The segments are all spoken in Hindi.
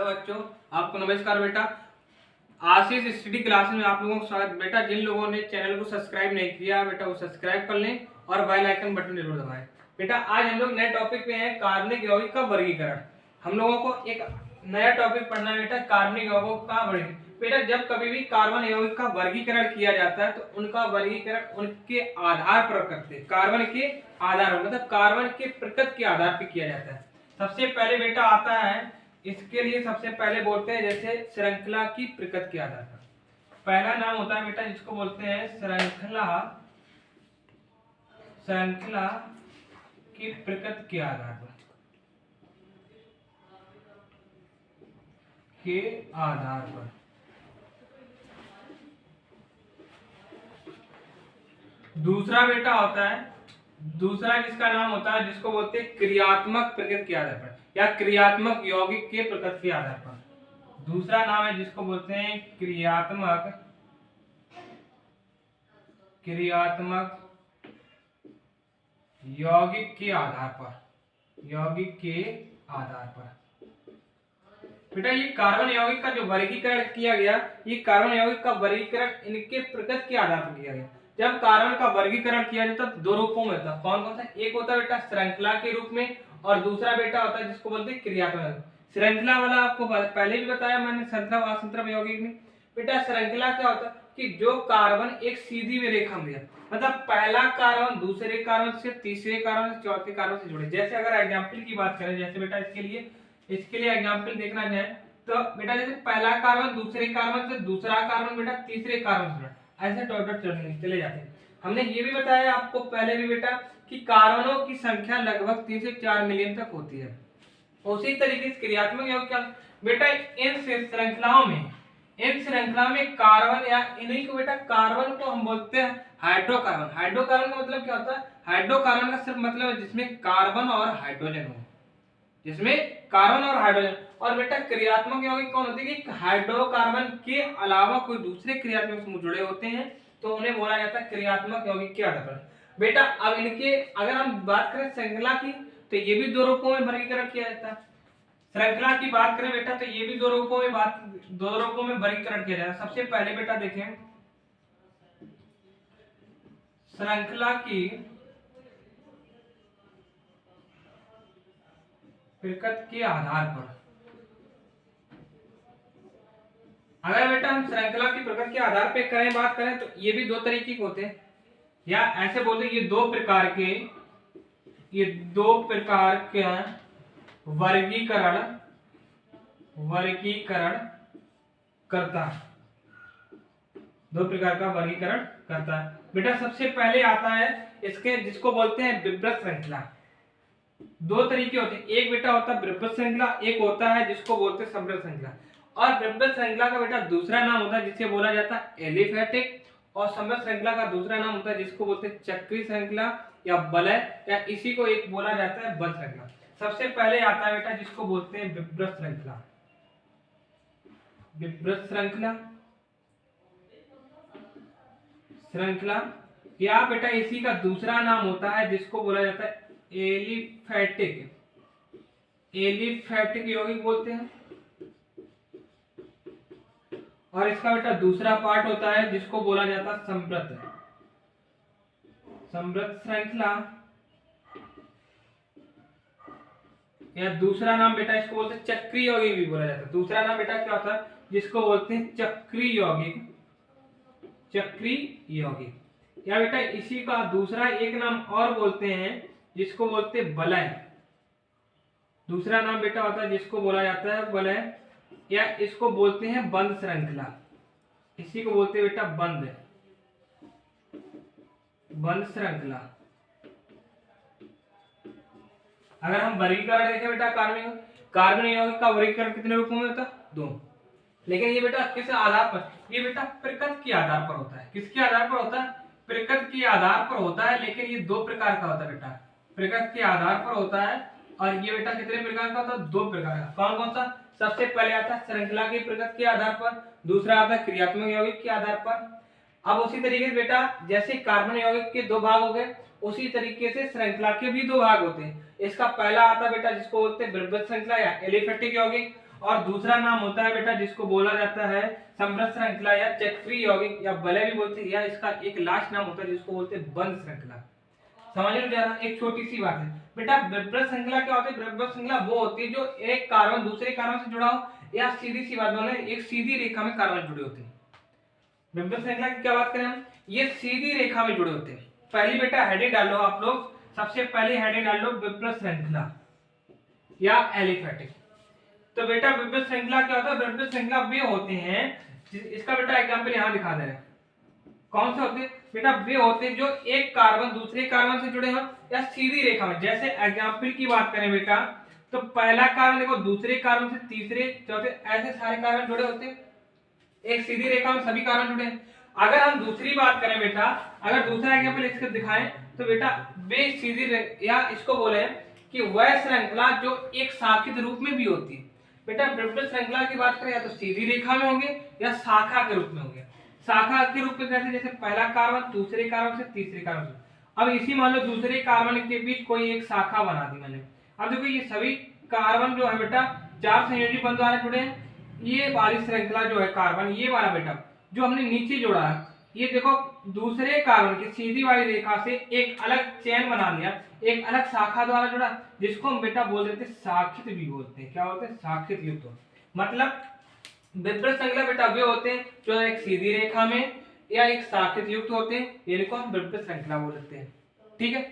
हेलो बच्चों, आपको नमस्कार बेटा। आशीष स्टडी क्लास में आप लोगों को स्वागत। बेटा जिन लोगों ने चैनल को सब्सक्राइब नहीं किया बेटा वो सब्सक्राइब कर लें और बेल आइकन बटन जरूर दबाएं। बेटा आज हम लोग नए टॉपिक पे हैं, कार्बनिक यौगिक का वर्गीकरण। हम लोगों को एक नया टॉपिक पढ़ना है बेटा, कार्बनिक यौगिकों का वर्गीकरण। बेटा जब कभी भी कार्बन यौगिक का वर्गीकरण किया जाता है तो उनका वर्गीकरण उनके आधार पर करते हैं, कार्बन के आधार पर, मतलब कार्बन के प्रकृति के आधार पर किया जाता है। सबसे पहले बेटा आता है, इसके लिए सबसे पहले बोलते हैं जैसे श्रृंखला की प्रकृति के आधार पर। पहला नाम होता है बेटा जिसको बोलते हैं श्रृंखला की प्रकृति के आधार पर, दूसरा बेटा होता है, दूसरा जिसका नाम होता है जिसको बोलते हैं क्रियात्मक प्रकृति के आधार पर या क्रियात्मक यौगिक के प्रकृति के आधार पर। दूसरा नाम है जिसको बोलते हैं क्रियात्मक यौगिक के आधार पर। बेटा ये कार्बन यौगिक का जो वर्गीकरण किया गया, ये कार्बन यौगिक का वर्गीकरण इनके प्रकृति के आधार पर किया गया। जब कार्बन का वर्गीकरण किया जाता है दो रूपों में होता है। कौन कौन सा? एक होता है बेटा श्रृंखला के रूप में और दूसरा बेटा होता है जिसको बोलते हैं क्रियात्मक। श्रृंखला वाला आपको पहले भी बताया मैंने, श्रृंखला व असंतरप यौगिक में। बेटा श्रृंखला क्या होता है कि जो कार्बन एक सीधी में रेखा में, मतलब पहला कार्बन दूसरे कार्बन से, तीसरे कार्बन से, चौथे कार्बन से जुड़े। जैसे अगर एग्जाम्पल की बात करें, जैसे बेटा इसके लिए एग्जाम्पल देखना जाए तो बेटा जैसे पहला कार्बन दूसरे कार्बन से, दूसरा कार्बन बेटा तीसरे कार्बन से, ऐसे डॉट चले जाते हैं। हमने ये भी बताया आपको पहले भी बेटा कि कार्बनों की संख्या लगभग 3 से 4 मिलियन तक होती है। उसी तरीके से क्रियात्मक यौगिक क्या बेटा, इन श्रृंखला में कार्बन या इन्हीं को बेटा, कार्बन को हम बोलते हैं हाइड्रोकार्बन। हाइड्रोकार्बन का मतलब क्या होता है? हाइड्रोकार्बन का सिर्फ मतलब है जिसमें कार्बन और हाइड्रोजन हो, और बेटा क्रियात्मक यौगिक कौन होते हैं कि हाइड्रोकार्बन के अलावा कोई दूसरे क्रियात्मक समूह जुड़े होते हैं, तो उन्हें बोला जाता है क्रियात्मक यौगिक के आधार पर। बेटा अब इनके अगर हम बात करें श्रृंखला की, तो ये भी दो रूपों में वर्गीकरण किया जाता है। श्रृंखला की बात करें बेटा तो ये भी दो रूपों में वर्गीकरण किया जाता है। सबसे पहले बेटा देखें श्रृंखला की प्रकृति के आधार पर। अगर बेटा हम श्रृंखला की प्रकृति के आधार पे बात करें तो ये भी दो तरीके के होते हैं, या ऐसे बोलते हैं ये दो प्रकार के वर्गीकरण करता है। दो प्रकार का वर्गीकरण करता है बेटा। सबसे पहले आता है इसके जिसको बोलते हैं विवृत श्रृंखला। दो तरीके होते हैं, एक बेटा होता है विवृत श्रृंखला, एक होता है जिसको बोलते हैं समृद्ध श्रृंखला। और विवृत श्रृंखला का बेटा दूसरा नाम होता है जिसे बोला जाता है एलिफैटिक, और समृद्ध श्रृंखला का दूसरा नाम होता है जिसको बोलते हैं चक्रीय श्रृंखला या वलय, या इसी को एक बोला जाता है बद्ध श्रृंखला। सबसे पहले आता है बेटा जिसको बोलते हैं विवृत श्रृंखला। या बेटा इसी का दूसरा नाम होता है जिसको बोला जाता है एलिफैटिक यौगिक बोलते हैं। और इसका बेटा दूसरा पार्ट होता है जिसको बोला जाता है समृद्ध श्रृंखला, या दूसरा नाम बेटा इसको बोलते हैं चक्रीय यौगिक भी बोला जाता है। दूसरा नाम बेटा क्या होता है जिसको बोलते हैं चक्रीय यौगिक, या बेटा इसी का दूसरा एक नाम और बोलते हैं जिसको बोलते हैं वलय। दूसरा नाम बेटा होता है जिसको बोला जाता है वलय, या इसको बोलते हैं बंद श्रृंखला। इसी को बोलते हैं बेटा बंद श्रृंखला। अगर हम वर्गीकरण देखें बेटा कार्बन यौगिक का वर्गीकरण कितने रूपों में होता है? दो। लेकिन ये बेटा किस आधार पर? ये बेटा प्रकृति के आधार पर होता है। किसके आधार पर होता है? प्रकृति के आधार पर होता है। लेकिन ये दो प्रकार का होता है बेटा, प्रकृति के आधार पर होता है। और ये बेटा कितने प्रकार का होता है? दो प्रकार का। कौन कौन सा? सबसे पहले आता है श्रृंखला की प्रकृति के आधार पर, दूसरा आता है क्रियात्मक यौगिक के आधार पर। अब उसी तरीके से बेटा जैसे कार्बन यौगिक के दो भाग हो गए, उसी तरीके से श्रृंखला के भी दो भाग होते हैं। इसका पहला आता बेटा जिसको बोलते हैं द्रव्य श्रृंखला या एलिफैटिक यौगिक, और दूसरा नाम होता है बेटा जिसको बोला जाता है समृद्ध श्रृंखला या चक्रीय यौगिक या बलय भी बोलते हैं, या इसका एक लास्ट नाम होता है जिसको बोलते हैं बंध श्रृंखला। समझ लो जरा, एक छोटी सी बात है बेटा, विभ्रत श्रृंखला क्या होती है? विभ्रत श्रृंखला वो होती है जो एक कार्बन दूसरे कार्बन से जुड़ा हो, या सीधी सी बात बोले एक सीधी रेखा में कार्बन जुड़े होते हैं। विभ्रत श्रृंखला की क्या बात करें हम, ये सीधी रेखा में जुड़े होते हैं। पहली बेटा हेडिंग डालो आप लोग, सबसे पहले हेडिंग डाल लो विभ्रत श्रृंखला या एलिफेटिक। तो बेटा विभ्रत श्रृंखला क्या होता है? विभ्रत श्रृंखला वे होते हैं, इसका बेटा एग्जांपल यहां दिखा दे रहे हैं, कौन से होते हैं बेटा? वे होते हैं जो एक कार्बन दूसरे कार्बन से जुड़े हो या सीधी रेखा में। जैसे एग्जांपल की बात करें बेटा, तो पहला कार्बन देखो दूसरे कार्बन से तीसरे चौथे ऐसे सारे कार्बन जुड़े होते हैं, एक सीधी रेखा में सभी कार्बन जुड़े हैं। अगर हम दूसरी बात करें बेटा, अगर दूसरा एग्जांपल इसके दिखाएं तो बेटा वे सीधी या इसको बोले कि वह श्रृंखला जो एक शाखित रूप में भी होती है। बेटा विभ्रत श्रृंखला की बात करें या तो सीधी रेखा में होंगे या शाखा के रूप में होंगे। शाखा के रूप में कैसे? जैसे पहला कार्बन दूसरे कार्बन से तीसरे कार्बन से। अब इसी मान लो दूसरे कार्बन के बीच कोई एक शाखा बना दी मैंने। अब देखो ये सभी कार्बन जो है बेटा चार संयोजी बंध द्वारा जुड़े हैं। ये वाली श्रृंखला जो है कार्बन, ये वाला बेटा जो हमने नीचे जोड़ा है, ये देखो दूसरे कार्बन की सीधी वाली रेखा से एक अलग चेन बना लिया, एक अलग शाखा द्वारा जुड़ा, जिसको हम बेटा बोल देते शाखित भी बोलते हैं। क्या बोलते हैं? शाखित युक्त। मतलब विभ्रत श्रृंखला बेटा वे होते हैं जो एक सीधी रेखा में या एक शाखित युक्त होते हैं, इनको हम विभ्रत श्रृंखला बोलते हैं। ठीक है।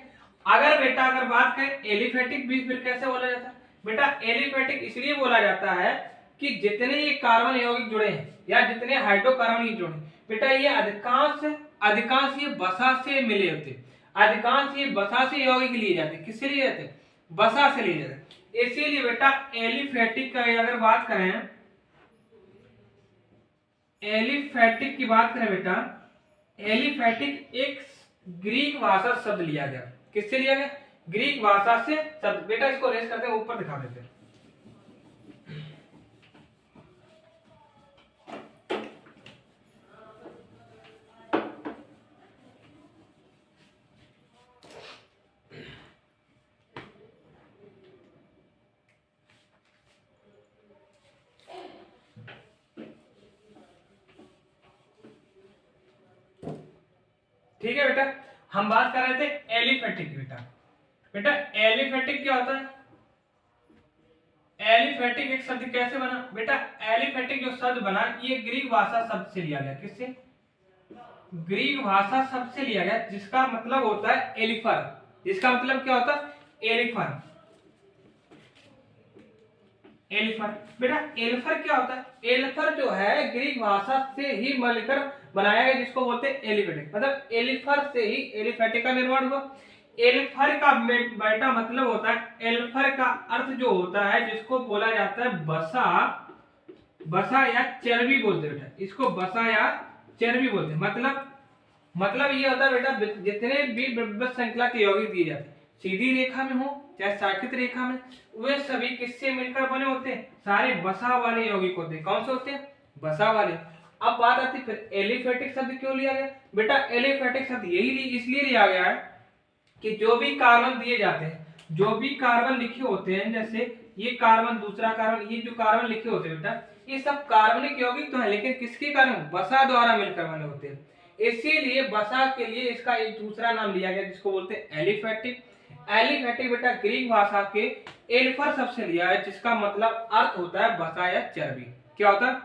अगर बेटा अगर बात करें एलिफेटिक भी फिर कैसे बोला जाता है? बेटा एलिफेटिक इसलिए बोला जाता है कि जितने ये कार्बन यौगिक जुड़े हैं या जितने हाइड्रोकार्बन जुड़े हैं बेटा, ये अधिकांश ये वसा से मिले होते हैं। अधिकांश ये वसा से यौगिक लिए जाते हैं। किससे लिए जाते हैं? वसा से लिए जाते हैं। इसीलिए बेटा एलिफेटिक का अगर बात करें, एलिफेटिक की बात करें बेटा, एलिफेटिक एक ग्रीक भाषा शब्द लिया गया। किससे लिया गया? ग्रीक भाषा से शब्द। बेटा इसको रेस करते हैं, ऊपर दिखा देते हैं। ठीक है बेटा, हम बात कर रहे थे एलिफेटिक की। बेटा एलिफेटिक क्या होता है? एलिफेटिक एक शब्द कैसे बना? बेटा एलिफेटिक जो शब्द बना ये ग्रीक भाषा शब्द से लिया गया। किससे? ग्रीक भाषा शब्द से लिया गया, जिसका मतलब होता है एलिफर। जिसका मतलब क्या होता है? एलिफर। एलिफर। बेटा एलिफर क्या होता है? एलिफर जो है ग्रीक भाषा से ही मिलकर बनाया गया, जिसको बोलते हैं एलिफेटिक। मतलब एलिफर से ही एलिफेटिक का निर्माण हुआ। एलिफर का बेटा मतलब होता है, एलिफर का अर्थ जो होता है जिसको बोला जाता है बसा, बसा या चर्बी बोलते हैं बेटा, इसको बसा या चर्बी बोलते हैं। मतलब ये होता है बेटा जितने भी विभ्रत श्रृंखला के यौगिक दिए जाते हैं, सीधी रेखा में हो चाहे शाखित रेखा में, वे सभी किससे मिलकर बने होते हैं? सारे बसा वाले यौगिक होते हैं। कौन से होते हैं? बसा वाले। अब बात आती है फिर एलिफेटिक शब्द क्यों लिया गया? बेटा एलिफेटिक शब्द इसलिए लिया गया है कि जो भी कार्बन दिए जाते हैं, जो भी कार्बन लिखे होते हैं, जैसे ये कार्बन दूसरा कार्बन, ये जो कार्बन लिखे होते हैं बेटा, ये सब कार्बनिक यौगिक तो है, लेकिन किसके कारण? बसा द्वारा मिलकर बने होते हैं। इसीलिए बसा के लिए इसका एक दूसरा नाम लिया गया, जिसको बोलते हैं एलिफेटिक। एलिफेटिक बेटा ग्रीक भाषा के एल्फर शब्द से लिया है, जिसका मतलब अर्थ होता है बसा या चर्बी। क्या होता है?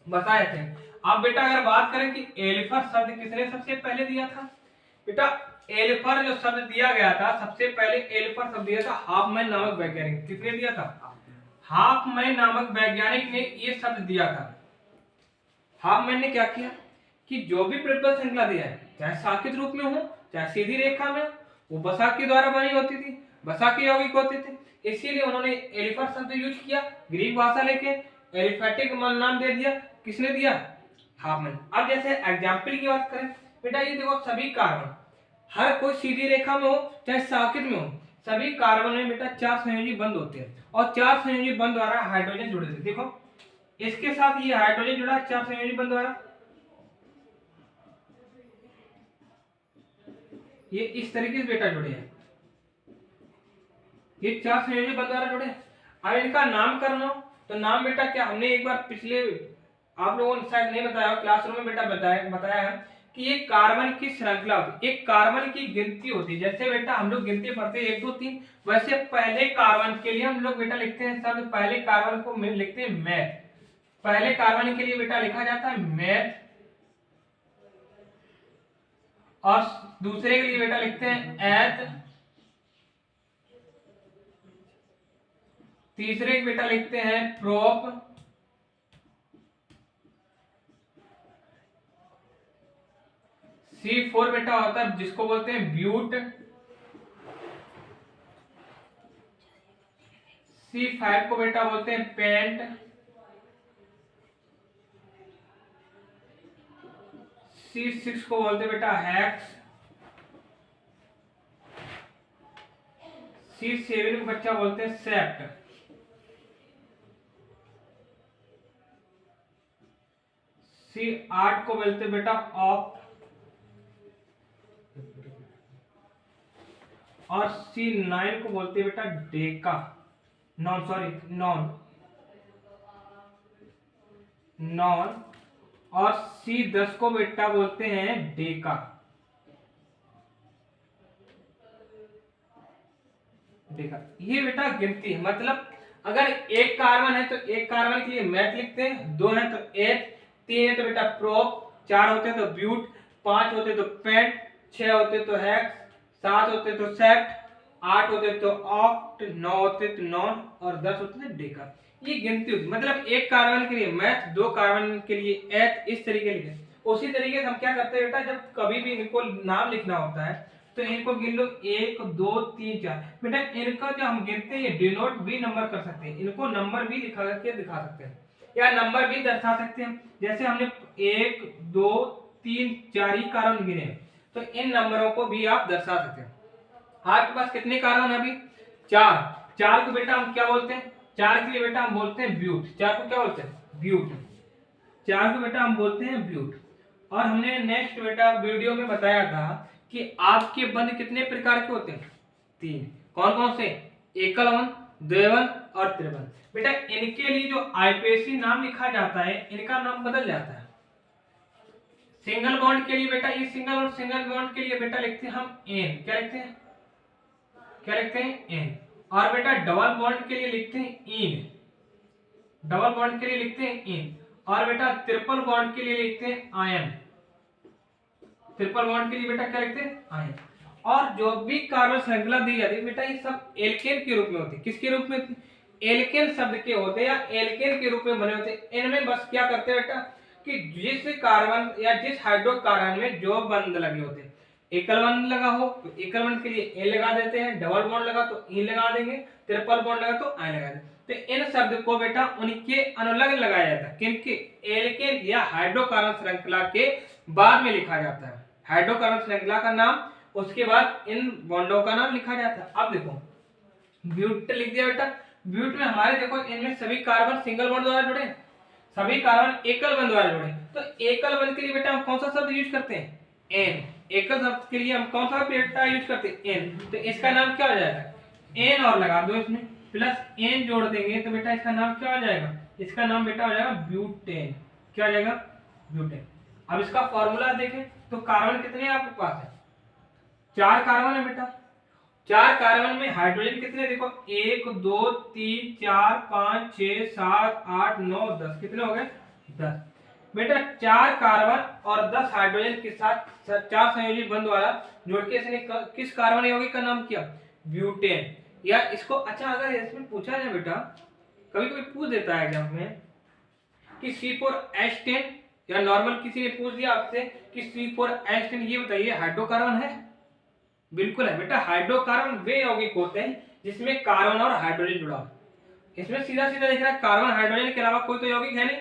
बसा या चर्बी। अब बेटा अगर बात करें कि एल्फर शब्द किसने सबसे पहले दिया था? बेटा एल्फर जो शब्द दिया गया था, सबसे पहले एल्फर शब्द दिया था हाफमैन नामक वैज्ञानिक। किसने दिया था? हाफमैन नामक वैज्ञानिक ने ये शब्द दिया था। हाफमैन ने क्या किया कि जो भी विभ्रत श्रृंखला दिया है, चाहे शाखित रूप में हो चाहे सीधी रेखा में, वो बसा के द्वारा बनी होती थी, बसा के यौगिक होते थे। इसीलिए उन्होंने एलिफर शब्द यूज किया, ग्रीक भाषा लेके एलिफेटिक नाम दे दिया। किसने दिया? हाफमैन। अब जैसे एग्जाम्पल की बात करें बेटा, ये देखो सभी कार्बन, हर कोई सीधी रेखा में हो चाहे शाखित में हो, सभी कार्बन में बेटा 4 संयोजी बंध होते हैं, और 4 संयोजी बंध द्वारा हाइड्रोजन जुड़े थे। देखो इसके साथ ये हाइड्रोजन जुड़ा 4 संयोजी बंध द्वारा, ये इस तरीके से बेटा जुड़े हैं, ये 4 संयोजी बंध द्वारा जुड़े हैं। अब इनका नामकरण हो तो नाम बेटा क्या, हमने एक बार पिछले आप लोगों ने शायद नहीं बताया, क्लासरूम में बेटा बताया है कि ये कार्बन की श्रृंखला होती है, एक कार्बन की गिनती होती है। जैसे बेटा हम लोग गिनती पढ़ते हैं 1 2 3, वैसे पहले कार्बन के लिए हम लोग बेटा लिखते हैं शब्द, पहले कार्बन को लिखते हैं मैथ, पहले कार्बन के लिए बेटा लिखा जाता है मैथ, और दूसरे के लिए बेटा लिखते हैं एथ, तीसरे के बेटा लिखते हैं प्रोप, C4 बेटा होता है जिसको बोलते हैं ब्यूट, C5 को बेटा बोलते हैं पेंट, C6 को बोलते हैं बेटा हेक्स, C7 को बच्चा बोलते हैं सेप्ट, C8 को बोलते हैं बेटा ऑक्ट, और C9 को बोलते हैं बेटा डेका, नॉन, और C10 को बेटा बोलते हैं डेका। ये बेटा गिनती है, मतलब अगर एक कार्बन है तो एक कार्बन के लिए मैथ लिखते हैं, 2 है तो एथ, 3 है तो बेटा प्रोप, 4 होते हैं तो ब्यूट, 5 होते तो पेंट, 6 होते तो हेक्स, 7 होते तो सेप्ट, 8 होते तो ऑक्ट, 9 होते तो नॉन, और 10 होते तो डेका। ये गिनती होती, मतलब एक कार्बन के लिए मैथ, 2 कार्बन के लिए एथ, इस तरीके लिखे। उसी तरीके से हम क्या करते हैं बेटा, जब कभी भी इनको नाम लिखना होता है तो इनको गिन लो 1 2 3 4, बेटा इनका जो हम गिनते हैं ये डिनोट भी नंबर कर सकते हैं, इनको नंबर भी दिखा सकते हैं या नंबर भी दर्शा सकते हैं। जैसे हमने 1 2 3 4 ही कार्बन गिने, तो इन नंबरों को भी आप दर्शा सकते हैं। आपके पास कितने कार्बन है अभी, 4 को बेटा हम क्या बोलते हैं, 4 के लिए बेटा हम बोलते हैं ब्यूट, 4 को क्या बोलते हैं ब्यूट, 4 को बेटा हम बोलते हैं ब्यूट। और हमने नेक्स्ट बेटा वीडियो में बताया था कि आपके बंध कितने प्रकार के होते हैं, 3। कौन कौन से, एकल बंध, द्विबंध और त्रिबंध। बेटा इनके लिए जो आईपीएसी नाम लिखा जाता है, इनका नाम बदल जाता है। सिंगल बॉन्ड के लिए बेटा, ये सिंगल बॉन्ड के लिए बेटा लिखते हैं हम एन, क्या लिखते हैं एन। और बेटा डबल बॉन्ड के लिए लिखते हैं इन, डबल बॉन्ड के लिए लिखते हैं इन। और बेटा ट्रिपल बॉन्ड के लिए लिखते हैं आयन, ट्रिपल बॉन्ड के लिए बेटा क्या लिखते हैं आयन। और जो भी कार्बन श्रृंखला दी जाती है बेटा, ये सब एल्केन के रूप में होती है। किसके रूप में, एल्केन शब्द के होते हैं या एल्केन के रूप में बने होते हैं। इनमें बस क्या करते हैं बेटा कि जिस कार्बन या जिस हाइड्रोकार्बन में जो बंध लगे होते हैं, एकल बंध लगा हो तो एकल बंध के लिए ए लगा देते हैं, डबल बॉन्ड लगा तो ई लगा देंगे, ट्रिपल बॉन्ड लगा तो आई लगा देंगे। तो इन शब्द को बेटा उनके अनुलग्न लगाया जाता है, किनके, एल्केन या हाइड्रोकार्बन श्रृंखला के बाद में लिखा जाता है। हाइड्रोकार्बन श्रृंखला का नाम, उसके बाद इन बॉन्डों का नाम लिखा जाता है। अब देखो ब्यूट लिख दिया बेटा, ब्यूट में हमारे देखो इनमें सभी कार्बन सिंगल बॉन्ड द्वारा जुड़े, सभी कार्बन एकल बंध द्वारा जुड़े। तो एकल बंध के लिए बेटा हम कौन सा शब्द यूज करते हैं, एन। एकल शब्द के लिए हम कौन सा बेटा यूज करते हैं, एन। तो इसका नाम क्या हो जाएगा, एन और लगा दो इसमें प्लस एन जोड़ देंगे तो बेटा इसका नाम क्या हो जाएगा, इसका नाम बेटा हो जाएगा ब्यूटेन। क्या हो जाएगा, ब्यूटेन। अब इसका फॉर्मूला देखें तो कार्बन कितने हैं आपके पास है, 4 कार्बन है बेटा। 4 कार्बन में हाइड्रोजन कितने, देखो 1 2 3 4 5 6 7 8 9 10, कितने हो गए 10 बेटा। 4 कार्बन और 10 हाइड्रोजन के साथ 4 संयोजी बंध वाला जोड़ के इसने किस कार्बन यौगिक का नाम किया, ब्यूटेन। या इसको अच्छा अगर इसमें पूछा जाए बेटा, कभी कभी पूछ देता है एग्जाम में कि C4H10, या नॉर्मल किसी ने पूछ दिया आपसे कि C4H10 ये बताइए हाइड्रोकार्बन है, बिल्कुल है बेटा। हाइड्रोकार्बन वे यौगिक होते हैं जिसमें कार्बन और हाइड्रोजन जुड़ा हो। इसमें सीधा सीधा दिख रहा है कार्बन हाइड्रोजन के अलावा कोई तो यौगिक है नहीं।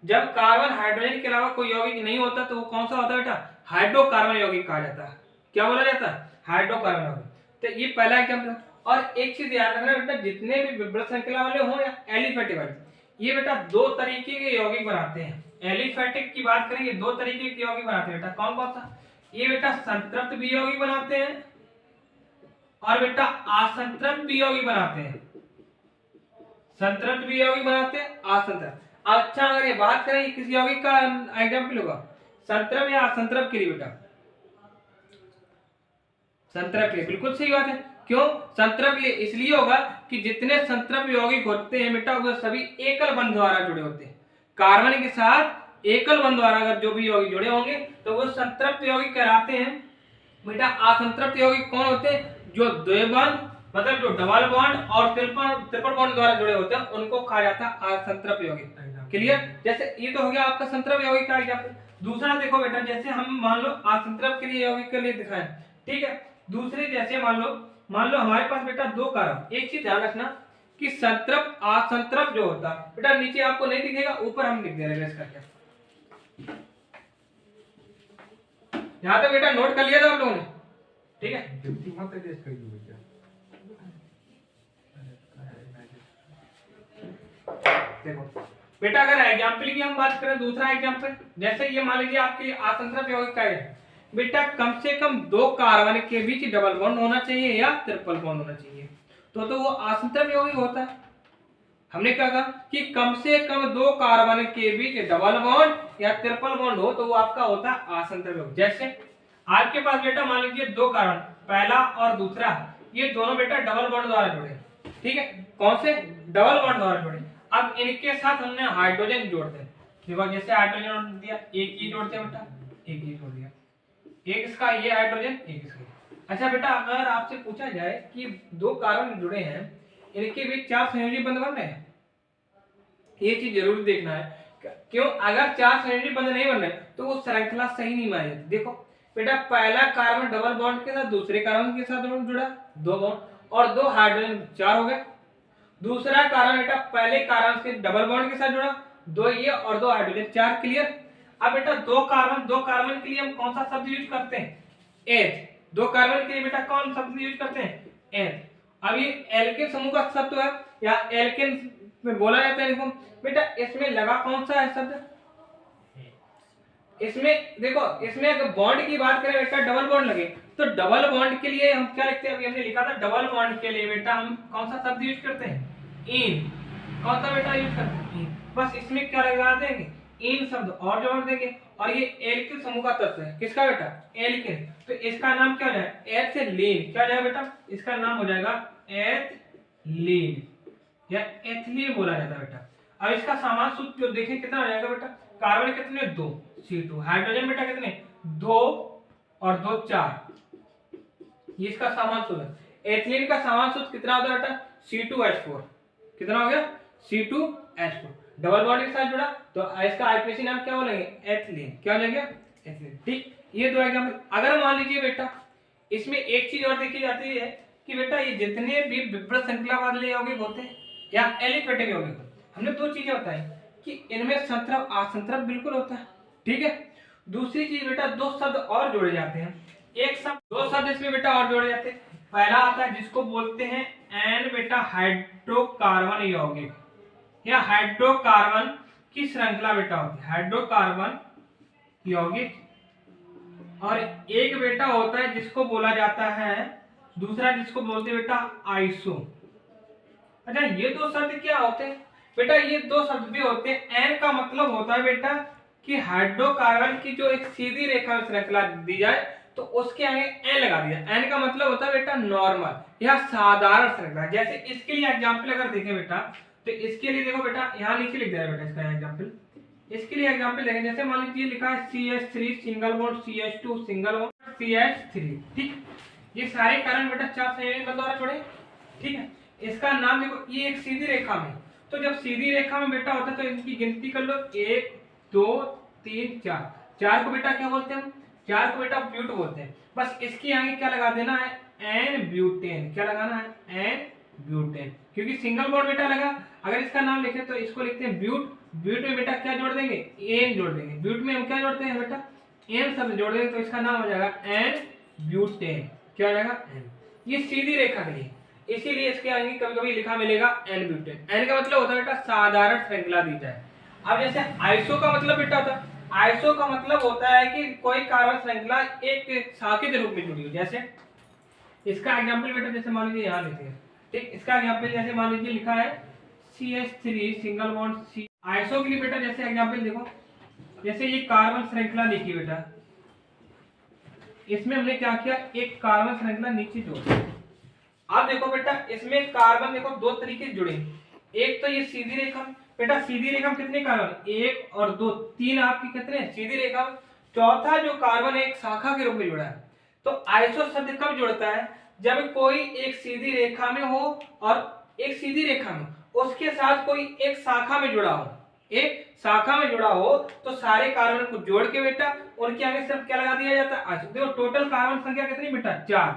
जब कार्बन हाइड्रोजन के अलावा कोई यौगिक नहीं होता तो वो कौन सा होता है बेटा, हाइड्रोकार्बन यौगिक कहा जाता है। क्या बोला जाता है, हाइड्रोकार्बन यौगिक। तो ये पहला एग्जाम्पल। और एक चीज याद रखना बेटा, जितने भी विब्रत श्रृंखला वाले हो या एलिफेटिक वाले, ये बेटा 2 तरीके के यौगिक बनाते हैं। एलिफेटिक की बात करेंगे, 2 तरीके के यौगिक बनाते हैं बेटा। कौन कौन सा, ये बेटा संतृप्त भी यौगिक बनाते हैं और बेटा असंतृप्त भी यौगिक बनाते हैं। संतृप्त भी यौगिक बनाते हैं, असंतृप्त। अच्छा अगर ये बात करें किस यौगिक का एग्जाम्पल होगा, संतृप्त या असंतृप्त के लिए बेटा, संतृप्त के लिए, बिल्कुल सही बात है। क्यों संतृप्त लिए? इसलिए होगा कि जितने संतृप्त यौगिक होते हैं बेटा वो सभी एकल बंध द्वारा जुड़े होते हैं। कार्बन के साथ एकल बंध द्वारा अगर जो भी यौगिक जुड़े होंगे तो वो संतृप्त यौगिक कहलाते हैं। बेटा असंतृप्त यौगिक कौन होते हैं? जो द्विबंध मतलब जो डबल बॉन्ड और ट्रिपल बॉन्ड द्वारा जुड़े होते हैं उनको कहा जाता है असंतृप्त यौगिक। क्लियर? जैसे ये तो हो गया आपका संतृप्त यौगिक का एग्जांपल। दूसरा देखो बेटा, जैसे हम मान लो असंतृप्त के लिए यौगिक के लिए दिखाएं, ठीक है। दूसरे जैसे मान लो हमारे पास बेटा दो कार्बन, एक चीज ध्यान रखना कि संतृप्त असंतृप्त जो होता है बेटा नीचे आपको नहीं दिखेगा, ऊपर हम लिख दे रहे हैं इसका क्या। यहाँ तक बेटा नोट कर लिया था आप लोगों ने, ठीक है। देखो बेटा अगर एग्जाम्पल की हम बात करें, दूसरा एग्जाम्पल जैसे ये मान लीजिए आपके असंतृप्त यौगिक का है बेटा, कम से कम दो कार्बन के बीच डबल बॉन्ड होना चाहिए या ट्रिपल बॉन्ड होना चाहिए, तो वो असंतृप्त यौगिक होता है। हमने क्या कहा कि कम से कम दो कार्बन के बीच डबल बॉन्ड या ट्रिपल बॉन्ड हो तो वो आपका होता है असंतृप्त यौगिक। जैसे आपके पास बेटा मान लीजिए दो कार्बन, पहला और दूसरा, ये दोनों बेटा डबल बॉन्ड द्वारा जुड़े, ठीक है। कौन से? डबल बॉन्ड द्वारा जुड़े। अब इनके साथ हमने हाइड्रोजन जोड़ दे, देखो जैसे हाइड्रोजन जोड़ दिया, एक ही जोड़ते हैं बेटा, एक ही जोड़ दिया, एक इसका ये हाइड्रोजन, एक इसका। अच्छा बेटा अगर आपसे पूछा जाए कि दो कार्बन जुड़े हैं, इनके बीच चार संयोजी बंध बन रहे हैं, ये चीज जरूर देखना है। क्यों? अगर चार संयोजी बंध नहीं बन रहे तो वो श्रृंखला सही नहीं मानी जाती। देखो बेटा पहला कार्बन डबल बॉन्ड के साथ दूसरे कार्बन के साथ जुड़ा, दो बॉन्ड और दो हाइड्रोजन, चार हो गए। दूसरा कार्बन बेटा पहले कार्बन के डबल बॉन्ड के साथ जुड़ा, दो ये और दो हाइड्रोजन, चार। क्लियर? अब बेटा दो कार्बन के लिए हम कौन सा शब्द यूज करते हैं? एच। दो कार्बन के लिए बेटा कौन शब्द यूज करते हैं? एच। अब ये एल्केन समूह का शब्द है या एल्केन में बोला जाता है इसको बेटा, इसमें लगा कौन सा है शब्द? इसमें देखो, इसमें अगर बॉन्ड की बात करें बेटा डबल बॉन्ड लगे तो डबल बॉन्ड के लिए हम क्या लिखते हैं? अभी हमने लिखा था डबल बॉन्ड के लिए बेटा हम कौन सा शब्द यूज करते हैं? इन। कौन सा बेटा यूज करते हैं? इन। बस इसमें क्या लगा देंगे? इन शब्द और जोड़ देंगे। और ये एल्किल समूह का तत्व है, किसका बेटा? एल्किन। तो इसका नाम क्या हो जाएगा? एथिलीन। क्या हो जाएगा बेटा? इसका नाम हो जाएगा एथिलीन या एथिलीन बोला जाता है बेटा। अब इसका सामान्य सूत्र जो देखें कितना हो जाएगा बेटा? कार्बन कितने? दो, C2। हाइड्रोजन बेटा कितने? दो और दो, चार। ये इसका सामान्य सूत्र है। एथिलीन का सामान्य सूत्र कितना होता है बेटा? C2H4। कितना हो गया? C2H4। डबल बॉन्ड के साथ जुड़ा तो इसका आईपीसी नाम क्या बोलेंगे? एथिलीन। क्या हो जाएगा? एथिलीन। ठीक, ये दो एग्जांपल। अगर मान लीजिए बेटा इसमें एक चीज और देखी जाती है कि बेटा ये जितने भी विपरीत श्रृंखला वाले यौगिक होते हैं या एलिफेटिक यौगिक, हमने दो चीजें बताई कि इनमें संतृप्त असंतृप्त बिल्कुल होता है, ठीक है। दूसरी चीज बेटा दो शब्द और जोड़े जाते हैं, एक शब्द, दो शब्द इसमें बेटा और जोड़े जाते हैं। पहला आता है जिसको बोलते हैं एन बेटा हाइड्रोकार्बन यौगिक या हाइड्रोकार्बन की श्रृंखला बेटा होती है, हाइड्रोकार्बन यौगिक। और एक बेटा होता है जिसको बोला जाता है, दूसरा जिसको बोलते हैं बेटा आइसो। अच्छा ये दो शब्द क्या होते हैं बेटा? ये दो शब्द भी होते हैं। एन का मतलब होता है बेटा कि हाइड्रोकार्बन की जो एक सीधी रेखा श्रृंखला दी जाए तो उसके आगे एन लगा दिया। एन का मतलब होता है बेटा नॉर्मल या साधारण श्रृंखला। जैसे इसके लिए एग्जांपल अगर देखें बेटा तो इसके लिए देखो बेटा यहाँ नीचे लिख दिया है बेटा इसका एग्जांपल। इसके लिए एग्जांपल देखें, जैसे मान लीजिए लिखा है CH3 single bond, CH2 single bond, CH3। ठीक, ये सारे कारण बेटा चार संयोजन बंध द्वारा जुड़े, ठीक है। इसका नाम देखो, ये एक सीधी रेखा में, तो जब सीधी रेखा में बेटा होता है तो इनकी गिनती कर लो, 1 2 3 4। चार को बेटा क्या बोलते हैं हम? चार को बेटा ब्यूट बोलते हैं। बस इसके आगे क्या लगा देना है? N butane. क्या लगाना है? एन ब्यूटेन, क्योंकि सिंगल बॉन्ड बेटा लगा। अगर इसका नाम लिखे तो इसको लिखते हैं ब्यूट। ब्यूट में बेटा क्या जोड़ देंगे? एन जोड़ देंगे। ब्यूट में हम क्या जोड़ते हैं बेटा? एन शब्द जोड़ देंगे तो इसका नाम हो जाएगा एन ब्यूटेन। क्या हो जाएगा? एन। ये सीधी रेखा के लिए, इसीलिए इसके आगे कभी कभी लिखा मिलेगा एन ब्यूटेन। एन का मतलब होता है बेटा साधारण श्रृंखला दी जाए। अब जैसे आइसो का मतलब बेटा होता है, आइसो का मतलब होता है कि कोई कार्बन श्रृंखला एक शाखा के रूप में जुड़ी हो। जैसे इसका एग्जांपल बेटा जैसे मान लीजिए यहाँ लिखते हैं, ठीक। इसका एग्जांपल जैसे मान लीजिए लिखा है CH3 single bond C। Iso के लिए बेटा जैसे एग्जांपल देखो, जैसे ये कार्बन श्रृंखला लिखी बेटा, इसमें हमने क्या किया, एक कार्बन श्रृंखला नीचे जोड़ी। अब देखो बेटा इसमें कार्बन देखो दो तरीके जुड़े, एक तो ये सीधी रेखा बेटा, सीधी रेखा में कितने कार्बन, एक और दो, तीन आपकी कितने सीधी रेखा में, चौथा जो कार्बन एक शाखा के रूप में जुड़ा है। तो आइसो शब्द कब जुड़ता है, जब कोई एक सीधी रेखा में हो और एक सीधी रेखा में उसके साथ कोई एक शाखा में जुड़ा हो, एक शाखा में जुड़ा हो तो सारे कार्बन को जोड़ के बेटा उनके आगे सिर्फ क्या लगा दिया जाता है, आइसो। देखो टोटल कार्बन संख्या कितनी बेटा, 4,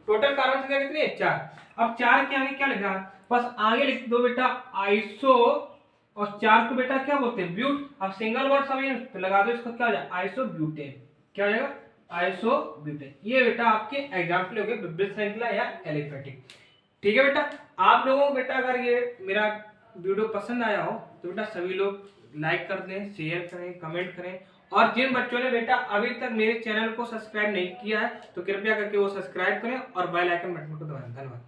टोटल कार्बन संख्या कितनी है, 4। अब 4 के आगे क्या लिखा है, बस आगे लिख दो बेटा आइसो, और 4 को बेटा क्या बोलते हैं, ब्यूट। अब सिंगल वर्ड सभी तो लगा दो, इसको क्या हो जाए, आइसो ब्यूटेन, क्या हो जाएगा, आइसो ब्यूटेन। ये बेटा आपके एग्जांपल हो गए विब्रित श्रृंखला या एलिफेटिक। ठीक है बेटा, आप लोगों को बेटा अगर ये मेरा वीडियो पसंद आया हो तो बेटा सभी लोग लाइक कर दें, शेयर करें, कमेंट करें, और जिन बच्चों ने बेटा अभी तक मेरे चैनल को सब्सक्राइब नहीं किया है तो कृपया करके वो सब्सक्राइब करें और बेल आइकन बटन को दबाएं। धन्यवाद।